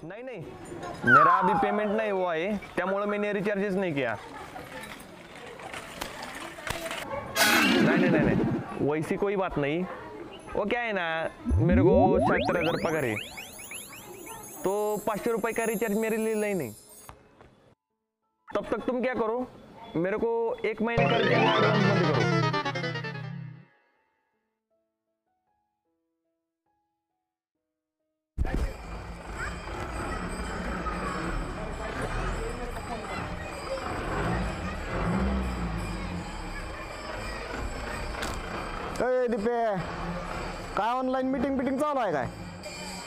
नहीं नहीं, मेरा अभी पेमेंट नहीं हुआ है, त्यामुळे मैंने रिचार्जेस नहीं किया। नहीं नहीं नहीं नहीं, वैसी कोई बात नहीं। वो क्या है ना, मेरे को 70,000 पगार है, तो 500 रुपए का रिचार्ज मेरे लिए नहीं। तब तक तुम क्या करो, मेरे को 1 महीने का रिचार्ज एडवांस मध्ये करो। दिपे काय ऑनलाईन मीटिंग चालू आहे काय?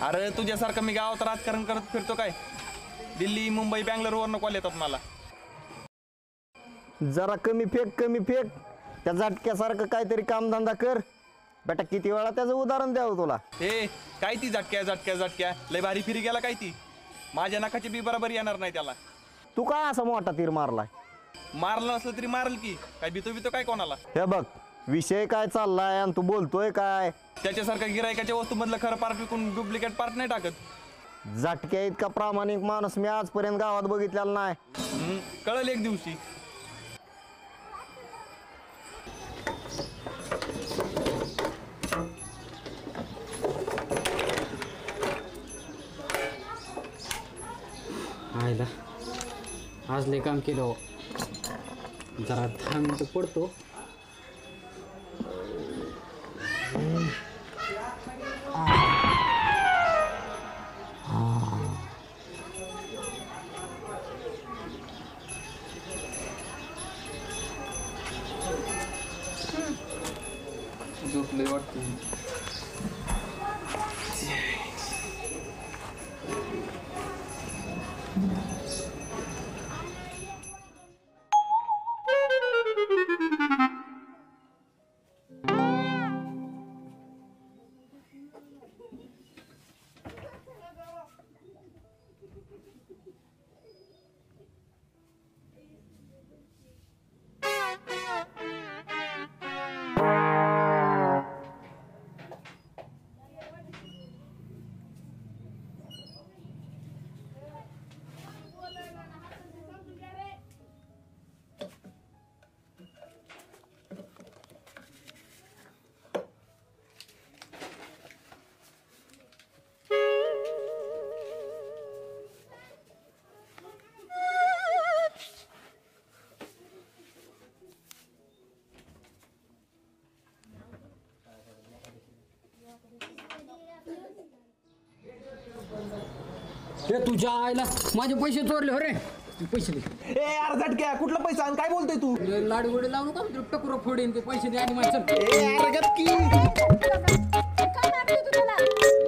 अरे तुझ्यासारखं मी गावात राजकारण करत फिरतो काय? दिल्ली मुंबई बँगलोरवरनं कॉल येतात मला। जरा कमी फेक त्या झटक्यासारखं काहीतरी कामधंदा कर बेटा। किती वेळा त्याचं उदाहरण द्यावं तुला? हे काय ती झटक्या लय भारी फिरी गेला काय ती? माझ्या नखाची बी बरोबर येणार नाही त्याला। तू काय असा मोठा तीर मारलाय? मारलं नसलं तरी मारल की काय, बितो काय कोणाला? हे बघ विषय काय चाललाय आणि तू बोलतोय काय? त्याच्यासारखं गिरायकाच्या वस्तू मधलं खरं पार्ट विकून डुप्लिकेट पार्ट नाही टाकत। झटक्या इतका प्रामाणिक माणूस मी आजपर्यंत गावात बघितलेला नाही। कळलं एक दिवशी। आयला आज लय काम केलं हो। जरा 10 मिनिटं पडतो। झोपले वाटतं। हे तुझ्या आईला माझे पैसे चोरले हो रे। पैसे दे। ए यार झटक्या, कुठला पैसा आणि काय बोलतोय तू? लाडी गोडी लावू नका, टकुरा फोडीन ते पैसे दे आणि माझे ए यार गपकी,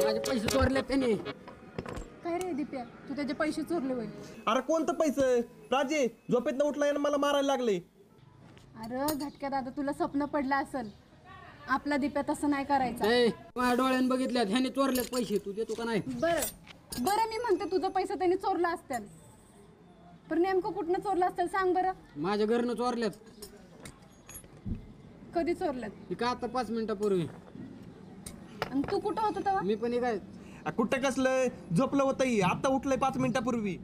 माझे पैसे चोरले त्याने। काय रे दिप्या, तू त्याचे पैसे चोरले होय? अरे कोणतं पैसे? राजे झोपेतनं उठला आणि मला मारायला लागले। अरे झटक्या दादा, तुला स्वप्न पडलं असेल, आपला दिप्या तसं नाही करायचा। ए माझ्या डोळ्यानं बघितल्यात, ह्याने चोरले पैसे, तू देतो का नाही? बरं मी म्हणते तुझं पैसा त्यांनी चोरला असतील, पण नेमकं कुठनं चोरलं असेल सांग बरं? माझ्या घरनं चोरल्यात। कधी चोरल्यात? ही का आता 5 मिनिटापूर्वी। आणि तू कुठं होता तेव्हा? मी पण काय कुठं कसलं झोपलं होतं, आता उठलंय 5 मिनिटापूर्वी।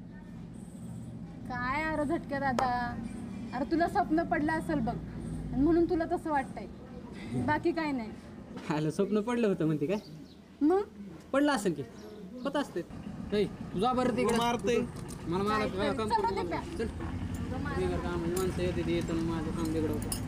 काय अरे झटक्या दादा, अरे तुला स्वप्न पडलं असेल बघ, आणि म्हणून तुला तसं वाटतंय, बाकी काय नाही। आलं स्वप्न पडलं होतं म्हणते काय? मग पडलं असेल की, होत असते। तुझा बरं तिकडे मारते मला काम चल रे दिप्या. चल बिगर काम माणसं येते ते येतं माझं काम बिघडवतं।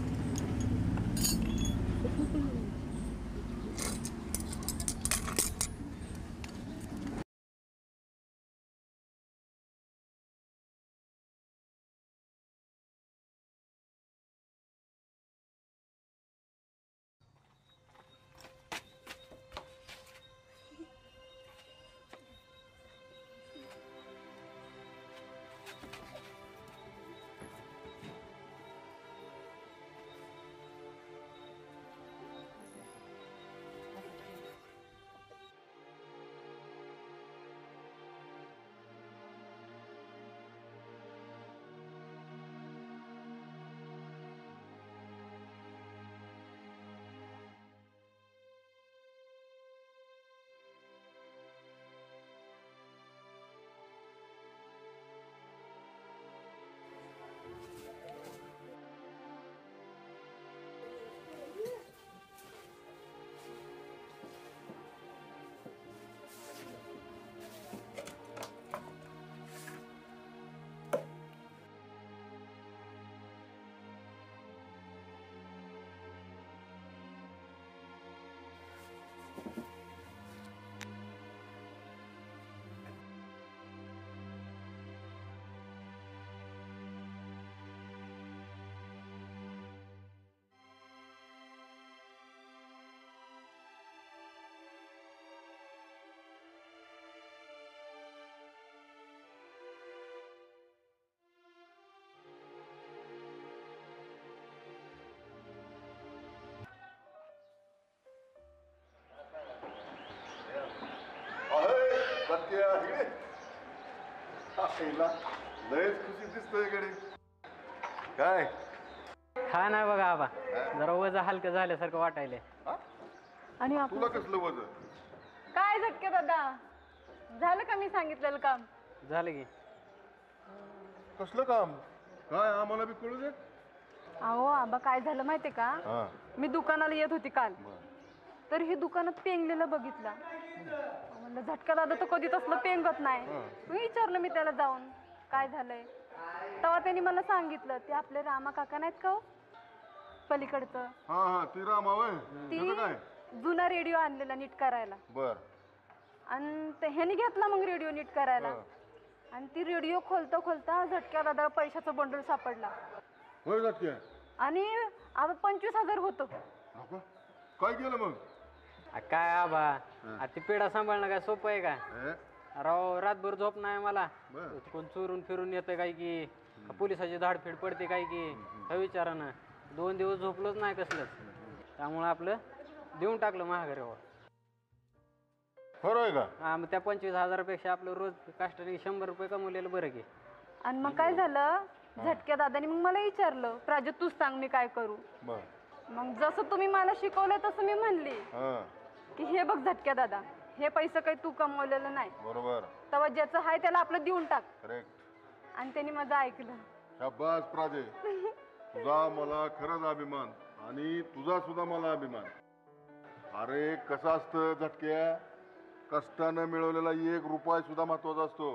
झटक्या इकडे. आईला लयच खुशी दिसतोय कडे. काय हा नाही बघा आबा, जरा वजन हलकं झाल्यासारखं वाटायलंय. आणि आपण तुला कसलं वजन? काय झटके दादा, झालं का मी सांगितलेलं काम? झालं की. कसलं काम? काय आम्हाला बी कळू दे. अहो आबा, काय झालं माहितीये का, हा मी दुकानाला येत होती काल, तर हे दुकानात पेंगलेलं बघितलं. म्हणलं झटका दादा तर कधी तसलं पेंगत नाही. विचारलं मी त्याला जाऊन काय झालंय, तेव्हा त्यांनी मला सांगितलं ते आपले रामा काका नाहीत का हो, पलीकडचं, हा हा ती रामावय ती त्याचं काय? जुना रेडिओ आणलेला नीट करायला. बर आणि ह्यानी घेतला मग रेडिओ नीट करायला. आणि ती रेडिओ खोलता खोलता झटक्या दादा पैशाचं बंडल सापडला. होय झटक्या. आणि 25,000 होतं. नको. काय केलं मग? काय आबा, ते पेढा सांभाळणं काय सोपं आहे का? हे? राव रातभर झोप नाही मला. बर. कोण चोरून फिरून येतं काय की, का पोलिसाची धाडफीड पडते काय की, ह्या विचारानं 2 दिवस झोपलोच नाही कसलंच. त्यामुळं आपलं देऊन टाकलं महागाऱ्यावर. खरं आहे का? हा, मग त्या 25,000पेक्षा आपलं रोज काष्टाने 100 रुपये कमवलेलं बरं की. आणि मग काय झालं, झटक्या दादानी मग मला विचारलं, प्राजू तूच सांग मी काय करू. बर. मग जसं तुम्ही मला शिकवलंय तसं मी म्हणली हा की हे बघ झटक्या दादा, हे पैसे काही तू कमवलेलं नाही, बरोबर. तेव्हा ज्याचं आहे त्याला आपलं देऊन टाक. करेक्ट. आणि त्यांनी माझं ऐकलं. शाबास प्राजे. तुझा मला खरंच अभिमान आणि तुझा सुद्धा मला अभिमान. अरे कसं असतं झटक्या, कष्टानं मिळवलेला 1 रुपया सुद्धा महत्वाचा असतो.